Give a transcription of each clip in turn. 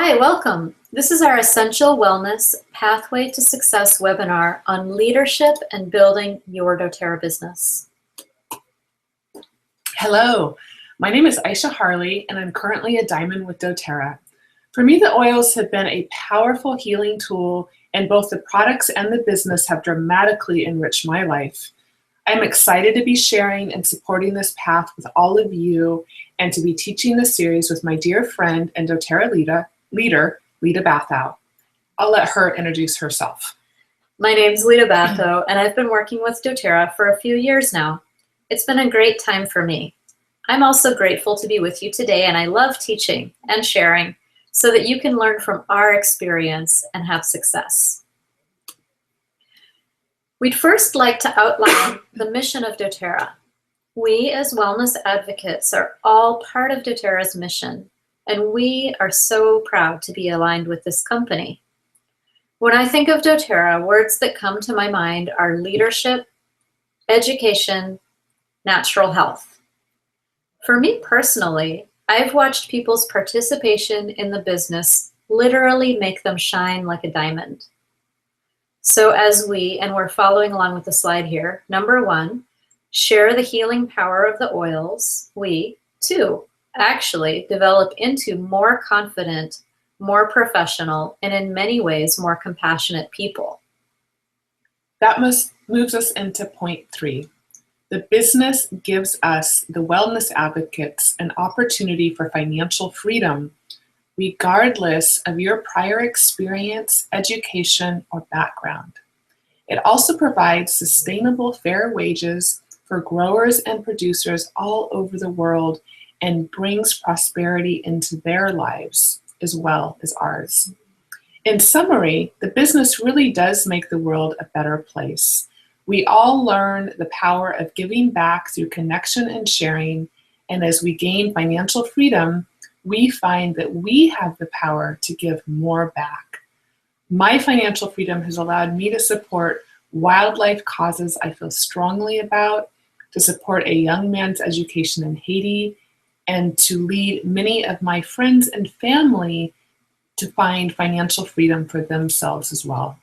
Hi, welcome. This is our Essential Wellness Pathway to Success webinar on leadership and building your doTERRA business. Hello, my name is Aisha Harley and I'm currently a diamond with doTERRA. For me, the oils have been a powerful healing tool, and both the products and the business have dramatically enriched my life. I'm excited to be sharing and supporting this path with all of you and to be teaching the series with my dear friend and doTERRA leader, Lita Bathow. I'll let her introduce herself. My name's Lita Bathow, and I've been working with doTERRA for a few years now. It's been a great time for me. I'm also grateful to be with you today, and I love teaching and sharing so that you can learn from our experience and have success. We'd first like to outline the mission of doTERRA. We as wellness advocates are all part of doTERRA's mission, and we are so proud to be aligned with this company. When I think of doTERRA, words that come to my mind are leadership, education, natural health. For me personally, I've watched people's participation in the business literally make them shine like a diamond. So as and we're following along with the slide here, number 1, share the healing power of the oils, we, 2, actually develop into more confident, more professional, and in many ways more compassionate people. That moves us into point 3. The business gives us, the wellness advocates, an opportunity for financial freedom, regardless of your prior experience, education, or background. It also provides sustainable, fair wages for growers and producers all over the world and brings prosperity into their lives as well as ours. In summary, the business really does make the world a better place. We all learn the power of giving back through connection and sharing, and as we gain financial freedom, we find that we have the power to give more back. My financial freedom has allowed me to support wildlife causes I feel strongly about, to support a young man's education in Haiti, and to lead many of my friends and family to find financial freedom for themselves as well.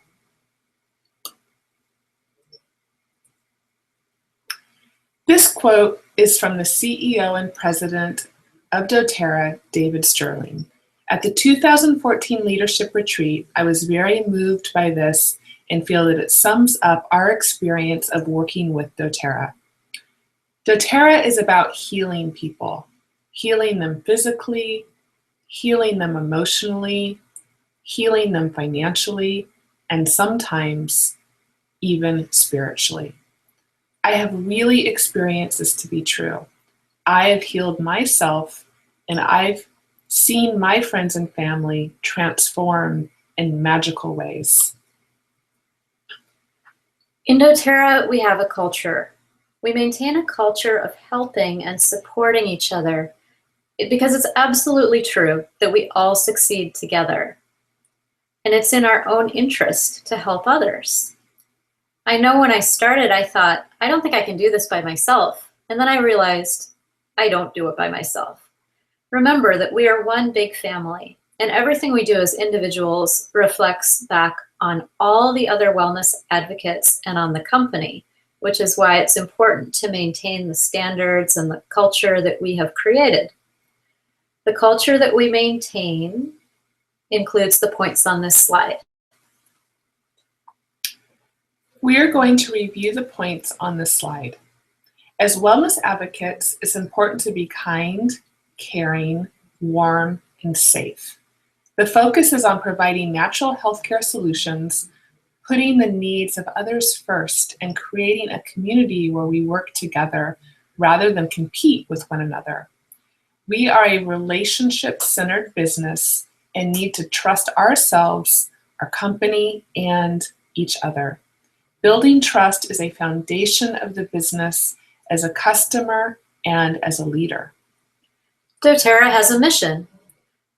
This quote is from the CEO and president of doTERRA, David Sterling. At the 2014 Leadership Retreat, I was very moved by this and feel that it sums up our experience of working with doTERRA. doTERRA is about healing people, healing them physically, healing them emotionally, healing them financially, and sometimes even spiritually. I have really experienced this to be true. I have healed myself, and I've seen my friends and family transform in magical ways. In doTERRA, we have a culture. We maintain a culture of helping and supporting each other because it's absolutely true that we all succeed together. And it's in our own interest to help others. I know when I started, I thought, I don't think I can do this by myself. And then I realized I don't do it by myself. Remember that we are one big family, and everything we do as individuals reflects back on all the other wellness advocates and on the company, which is why it's important to maintain the standards and the culture that we have created. The culture that we maintain includes the points on this slide. We are going to review the points on this slide. As wellness advocates, it's important to be kind, caring, warm, and safe. The focus is on providing natural healthcare solutions, putting the needs of others first, and creating a community where we work together rather than compete with one another. We are a relationship-centered business and need to trust ourselves, our company, and each other. Building trust is a foundation of the business as a customer and as a leader. doTERRA has a mission.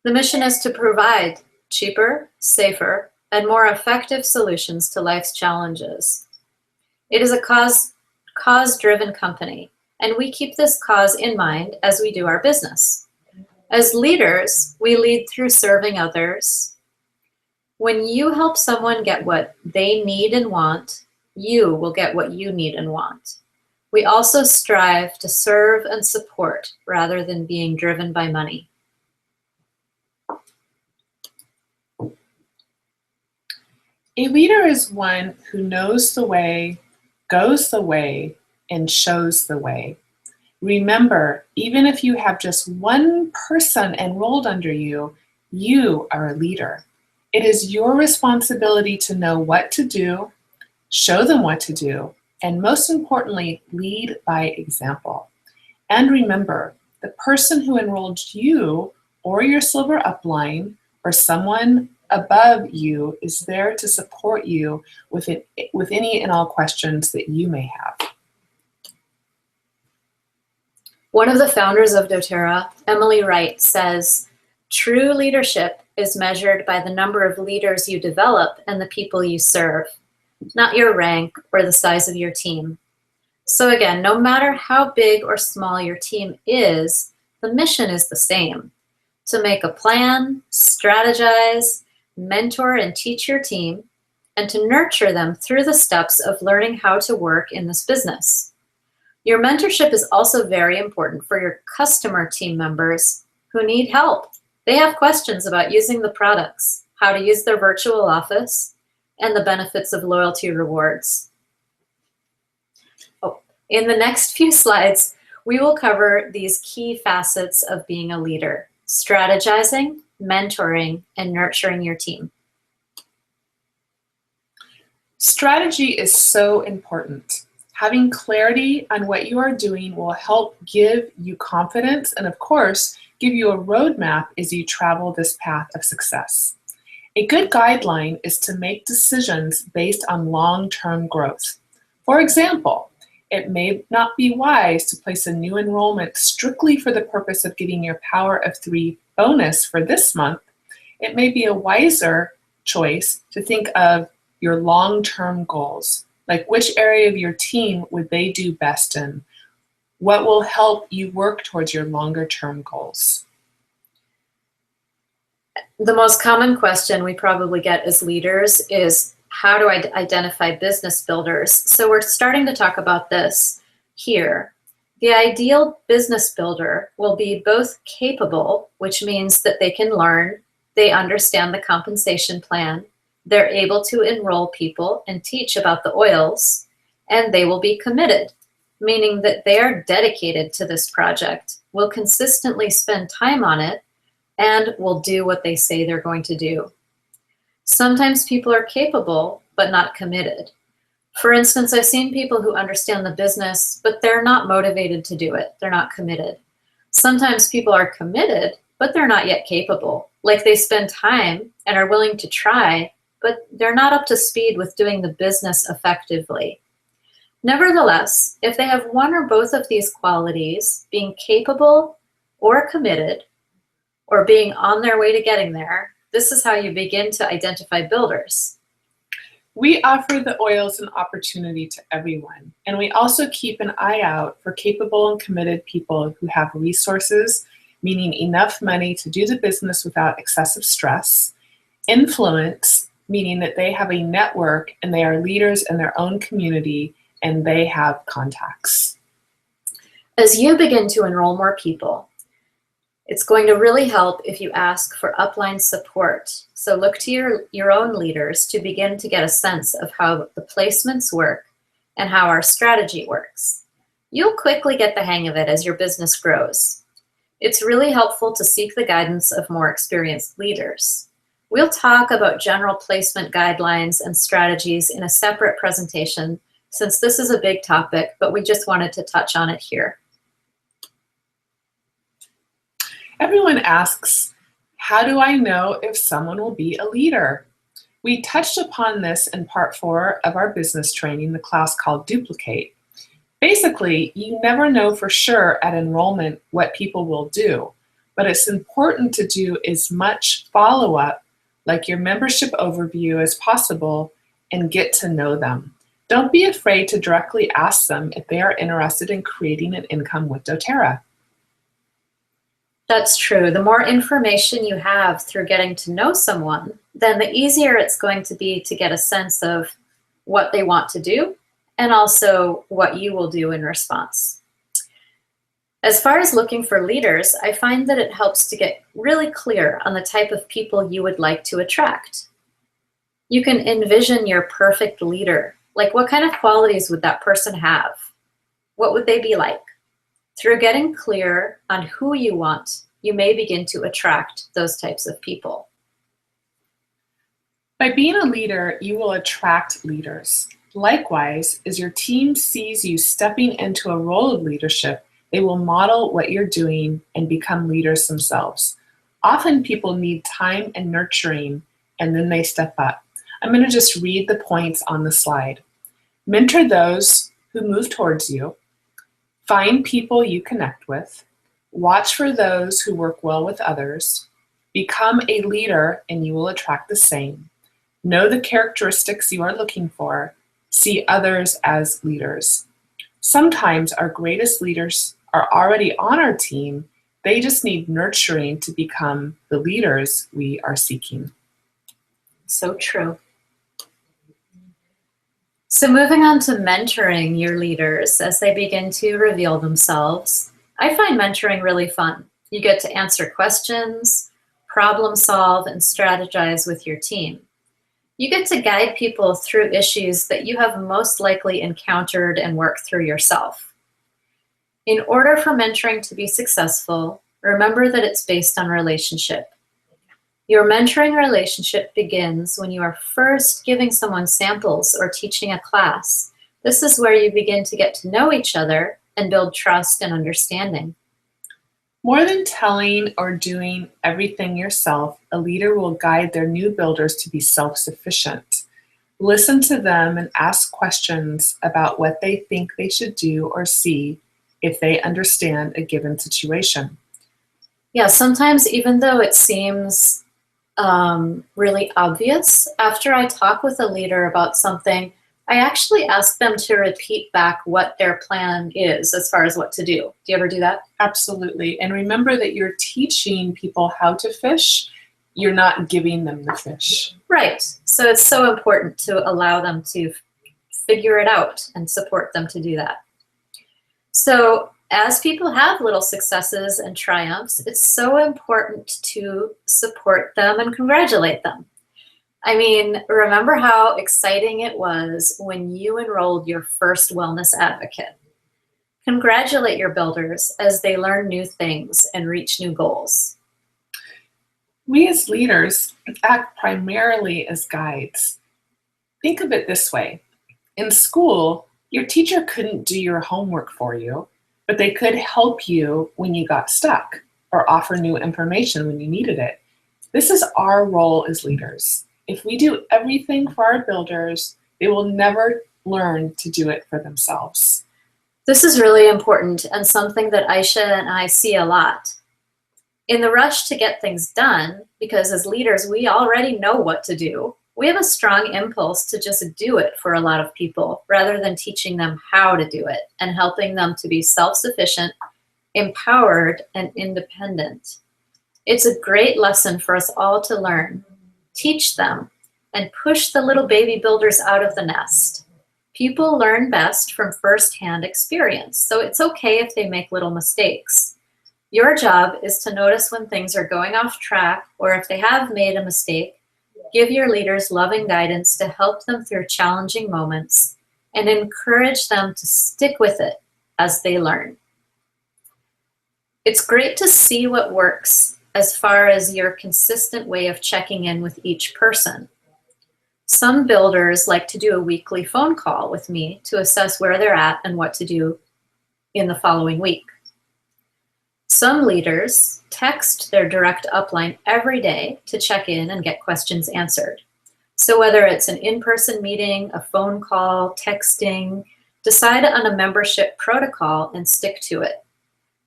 The mission is to provide cheaper, safer, and more effective solutions to life's challenges. It is a cause-driven company, and we keep this cause in mind as we do our business. As leaders, we lead through serving others. When you help someone get what they need and want, you will get what you need and want. We also strive to serve and support rather than being driven by money. A leader is one who knows the way, goes the way, and shows the way. Remember, even if you have just one person enrolled under you, you are a leader. It is your responsibility to know what to do, show them what to do, and most importantly, lead by example. And remember, the person who enrolled you or your silver upline or someone above you is there to support you with any and all questions that you may have. One of the founders of doTERRA, Emily Wright, says, "True leadership is measured by the number of leaders you develop and the people you serve, not your rank or the size of your team." So again, no matter how big or small your team is, the mission is the same: to make a plan, strategize, mentor and teach your team, and to nurture them through the steps of learning how to work in this business. Your mentorship is also very important for your customer team members who need help. They have questions about using the products, how to use their virtual office, and the benefits of loyalty rewards. In the next few slides, we will cover these key facets of being a leader: strategizing, mentoring, and nurturing your team. Strategy is so important. Having clarity on what you are doing will help give you confidence and, of course, give you a roadmap as you travel this path of success. A good guideline is to make decisions based on long-term growth. For example, it may not be wise to place a new enrollment strictly for the purpose of getting your Power of 3 bonus for this month. It may be a wiser choice to think of your long-term goals, like which area of your team would they do best in? What will help you work towards your longer-term goals? The most common question we probably get as leaders is, how do I identify business builders? So we're starting to talk about this here. The ideal business builder will be both capable, which means that they can learn, they understand the compensation plan, they're able to enroll people and teach about the oils, and they will be committed, meaning that they are dedicated to this project, will consistently spend time on it, and will do what they say they're going to do. Sometimes people are capable, but not committed. For instance, I've seen people who understand the business, but they're not motivated to do it. They're not committed. Sometimes people are committed, but they're not yet capable. Like they spend time and are willing to try, but they're not up to speed with doing the business effectively. Nevertheless, if they have one or both of these qualities, being capable or committed, or being on their way to getting there, this is how you begin to identify builders. We offer the oils an opportunity to everyone, and we also keep an eye out for capable and committed people who have resources, meaning enough money to do the business without excessive stress, influence, meaning that they have a network and they are leaders in their own community and they have contacts. As you begin to enroll more people, it's going to really help if you ask for upline support. So look to your own leaders to begin to get a sense of how the placements work and how our strategy works. You'll quickly get the hang of it as your business grows. It's really helpful to seek the guidance of more experienced leaders. We'll talk about general placement guidelines and strategies in a separate presentation, since this is a big topic, but we just wanted to touch on it here. Everyone asks, how do I know if someone will be a leader? We touched upon this in part 4 of our business training, the class called Duplicate. Basically, you never know for sure at enrollment what people will do, but it's important to do as much follow-up, like your membership overview, as possible and get to know them. Don't be afraid to directly ask them if they are interested in creating an income with doTERRA. That's true. The more information you have through getting to know someone, then the easier it's going to be to get a sense of what they want to do and also what you will do in response. As far as looking for leaders, I find that it helps to get really clear on the type of people you would like to attract. You can envision your perfect leader. Like, what kind of qualities would that person have? What would they be like? Through getting clear on who you want, you may begin to attract those types of people. By being a leader, you will attract leaders. Likewise, as your team sees you stepping into a role of leadership, they will model what you're doing and become leaders themselves. Often people need time and nurturing, and then they step up. I'm going to just read the points on the slide. Mentor those who move towards you. Find people you connect with. Watch for those who work well with others. Become a leader and you will attract the same. Know the characteristics you are looking for. See others as leaders. Sometimes our greatest leaders are already on our team. They just need nurturing to become the leaders we are seeking. So true. So moving on to mentoring your leaders as they begin to reveal themselves, I find mentoring really fun. You get to answer questions, problem solve, and strategize with your team. You get to guide people through issues that you have most likely encountered and worked through yourself. In order for mentoring to be successful, remember that it's based on relationship. Your mentoring relationship begins when you are first giving someone samples or teaching a class. This is where you begin to get to know each other and build trust and understanding. More than telling or doing everything yourself, a leader will guide their new builders to be self-sufficient. Listen to them and ask questions about what they think they should do or see if they understand a given situation. Yeah, sometimes even though it seems really obvious, after I talk with a leader about something, I actually ask them to repeat back what their plan is as far as what to do. Do you ever do that? Absolutely. And remember that you're teaching people how to fish. You're not giving them the fish. Right. So it's so important to allow them to figure it out and support them to do that. So as people have little successes and triumphs, it's so important to support them and congratulate them. I mean, remember how exciting it was when you enrolled your first wellness advocate. Congratulate your builders as they learn new things and reach new goals. We as leaders act primarily as guides. Think of it this way. In school, your teacher couldn't do your homework for you, but they could help you when you got stuck or offer new information when you needed it. This is our role as leaders. If we do everything for our builders, they will never learn to do it for themselves. This is really important and something that Aisha and I see a lot. In the rush to get things done, because as leaders, we already know what to do, we have a strong impulse to just do it for a lot of people rather than teaching them how to do it and helping them to be self-sufficient, empowered, and independent. It's a great lesson for us all to learn. Teach them and push the little baby builders out of the nest. People learn best from firsthand experience, so it's okay if they make little mistakes. Your job is to notice when things are going off track or if they have made a mistake. Give your leaders loving guidance to help them through challenging moments and encourage them to stick with it as they learn. It's great to see what works as far as your consistent way of checking in with each person. Some builders like to do a weekly phone call with me to assess where they're at and what to do in the following week. Some leaders text their direct upline every day to check in and get questions answered. So whether it's an in-person meeting, a phone call, texting, decide on a membership protocol and stick to it.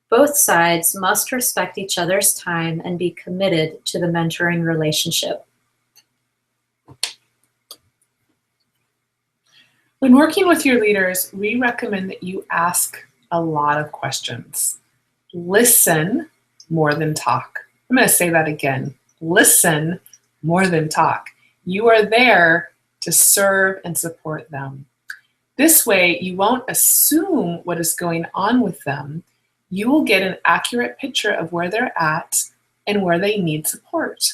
Both sides must respect each other's time and be committed to the mentoring relationship. When working with your leaders, we recommend that you ask a lot of questions. Listen, more than talk. I'm going to say that again. Listen more than talk. You are there to serve and support them. This way, you won't assume what is going on with them. You will get an accurate picture of where they're at and where they need support.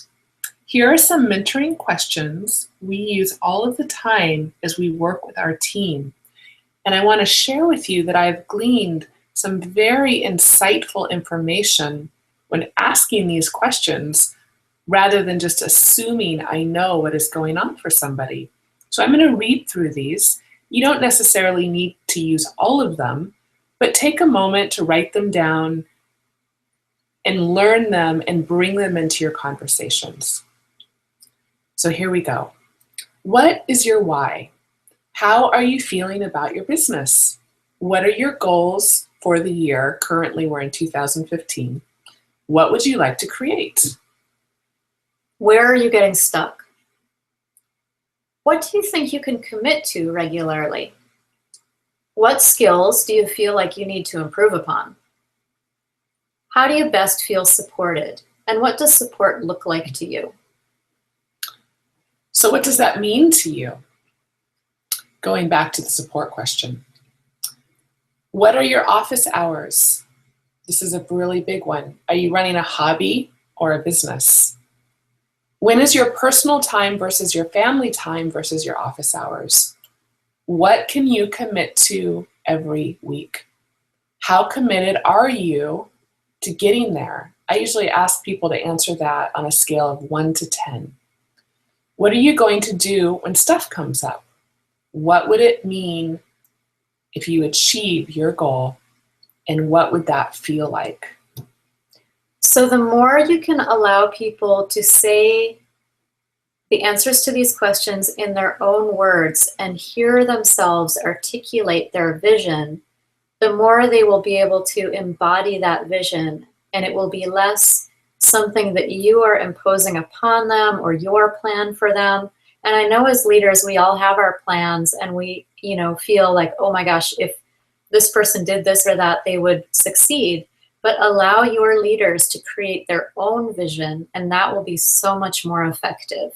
Here are some mentoring questions we use all of the time as we work with our team. And I want to share with you that I've gleaned some very insightful information when asking these questions, rather than just assuming I know what is going on for somebody. So I'm going to read through these. You don't necessarily need to use all of them, but take a moment to write them down and learn them and bring them into your conversations. So here we go. What is your why? How are you feeling about your business? What are your goals for the year? Currently, we're in 2015. What would you like to create? Where are you getting stuck? What do you think you can commit to regularly? What skills do you feel like you need to improve upon? How do you best feel supported? And what does support look like to you? So what does that mean to you? Going back to the support question. What are your office hours? This is a really big one. Are you running a hobby or a business? When is your personal time versus your family time versus your office hours? What can you commit to every week? How committed are you to getting there? I usually ask people to answer that on a scale of 1 to 10. What are you going to do when stuff comes up? What would it mean if you achieve your goal, and what would that feel like? So the more you can allow people to say the answers to these questions in their own words and hear themselves articulate their vision, the more they will be able to embody that vision, and it will be less something that you are imposing upon them or your plan for them. And I know as leaders, we all have our plans, and we, feel like, oh my gosh, if this person did this or that, they would succeed. But allow your leaders to create their own vision, and that will be so much more effective.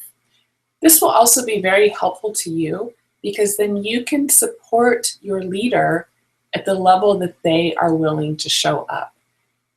This will also be very helpful to you, because then you can support your leader at the level that they are willing to show up.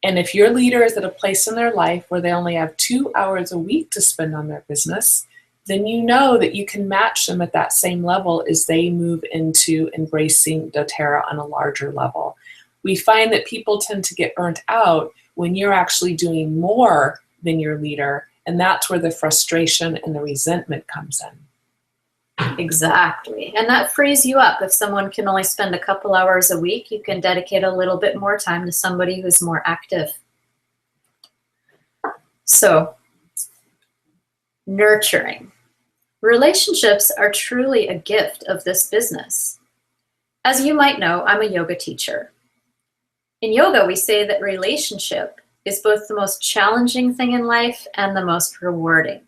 And if your leader is at a place in their life where they only have 2 hours a week to spend on their business, then you know that you can match them at that same level as they move into embracing doTERRA on a larger level. We find that people tend to get burnt out when you're actually doing more than your leader, and that's where the frustration and the resentment comes in. Exactly. And that frees you up. If someone can only spend a couple hours a week, you can dedicate a little bit more time to somebody who's more active. So, nurturing. Relationships are truly a gift of this business. As you might know, I'm a yoga teacher. In yoga, we say that relationship is both the most challenging thing in life and the most rewarding.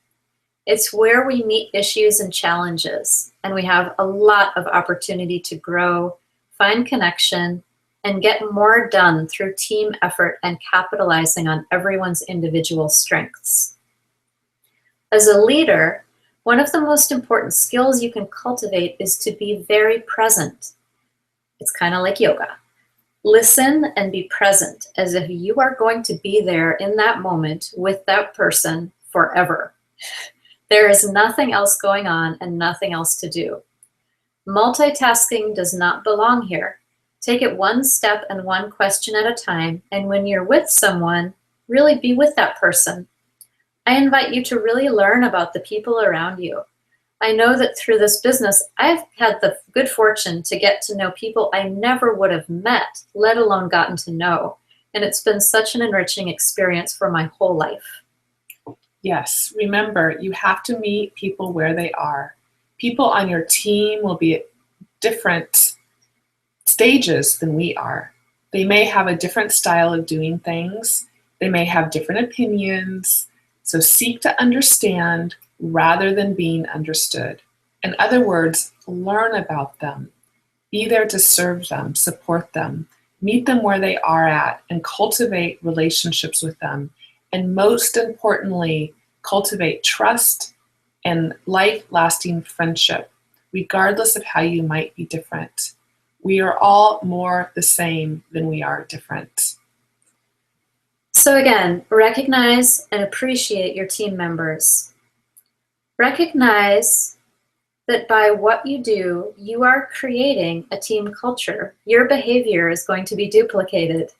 It's where we meet issues and challenges, and we have a lot of opportunity to grow, find connection, and get more done through team effort and capitalizing on everyone's individual strengths. As a leader, one of the most important skills you can cultivate is to be very present. It's kind of like yoga. Listen and be present as if you are going to be there in that moment with that person forever. There is nothing else going on and nothing else to do. Multitasking does not belong here. Take it one step and one question at a time, and when you're with someone, really be with that person. I invite you to really learn about the people around you. I know that through this business, I've had the good fortune to get to know people I never would have met, let alone gotten to know. And it's been such an enriching experience for my whole life. Yes, remember, you have to meet people where they are. People on your team will be at different stages than we are. They may have a different style of doing things. They may have different opinions. So seek to understand rather than being understood. In other words, learn about them. Be there to serve them, support them, Meet them where they are at and cultivate relationships with them. And most importantly, cultivate trust and life-lasting friendship, regardless of how you might be different. We are all more the same than we are different. So again, recognize and appreciate your team members. Recognize that by what you do, you are creating a team culture. Your behavior is going to be duplicated.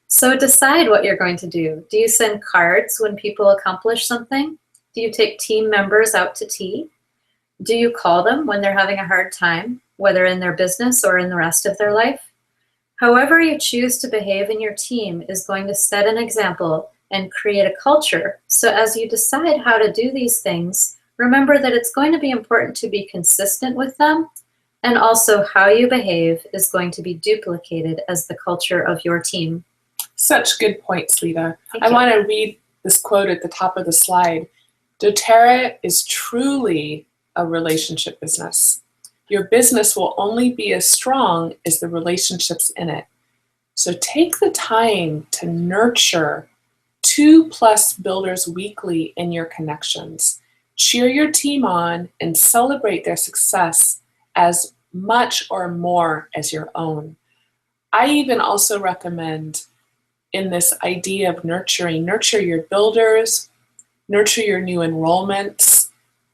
So decide what you're going to do. Do you send cards when people accomplish something? Do you take team members out to tea? Do you call them when they're having a hard time, whether in their business or in the rest of their life? However you choose to behave in your team is going to set an example and create a culture. So as you decide how to do these things, remember that it's going to be important to be consistent with them, and also how you behave is going to be duplicated as the culture of your team. Such good points, Lita. Thank I you. want to read this quote at the top of the slide. doTERRA is truly a relationship business. Your business will only be as strong as the relationships in it. So take the time to nurture 2+ builders weekly in your connections. Cheer your team on and celebrate their success as much or more as your own. I even also recommend in this idea of nurturing, nurture your builders, nurture your new enrollments,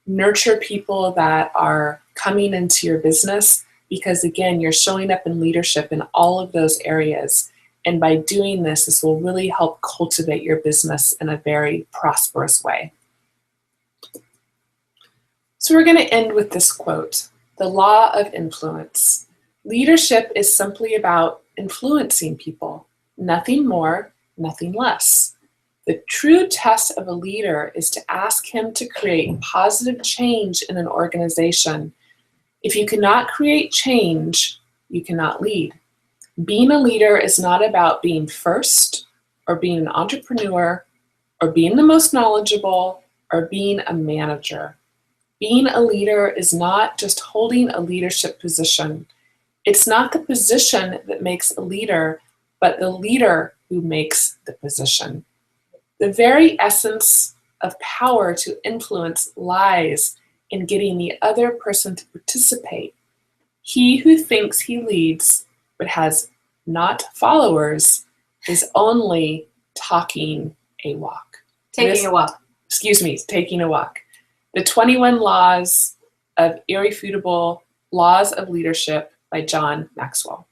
nurture people that are coming into your business, because again, you're showing up in leadership in all of those areas. And by doing this, this will really help cultivate your business in a very prosperous way. So we're going to end with this quote, the law of influence. Leadership is simply about influencing people, nothing more, nothing less. The true test of a leader is to ask him to create positive change in an organization. If you cannot create change, you cannot lead. Being a leader is not about being first, or being an entrepreneur, or being the most knowledgeable, or being a manager. Being a leader is not just holding a leadership position. It's not the position that makes a leader, but the leader who makes the position. The very essence of power to influence lies in getting the other person to participate. He who thinks he leads but has not followers is only talking a walk. Taking a walk. Taking a walk. The 21 Laws of Irrefutable Laws of Leadership by John Maxwell.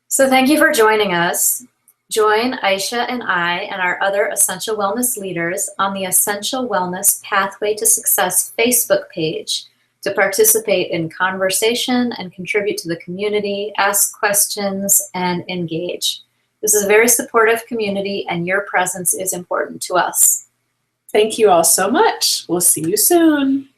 So thank you for joining us. Join Aisha and I and our other Essential Wellness leaders on the Essential Wellness Pathway to Success Facebook page to participate in conversation and contribute to the community, ask questions, and engage. This is a very supportive community, and your presence is important to us. Thank you all so much. We'll see you soon.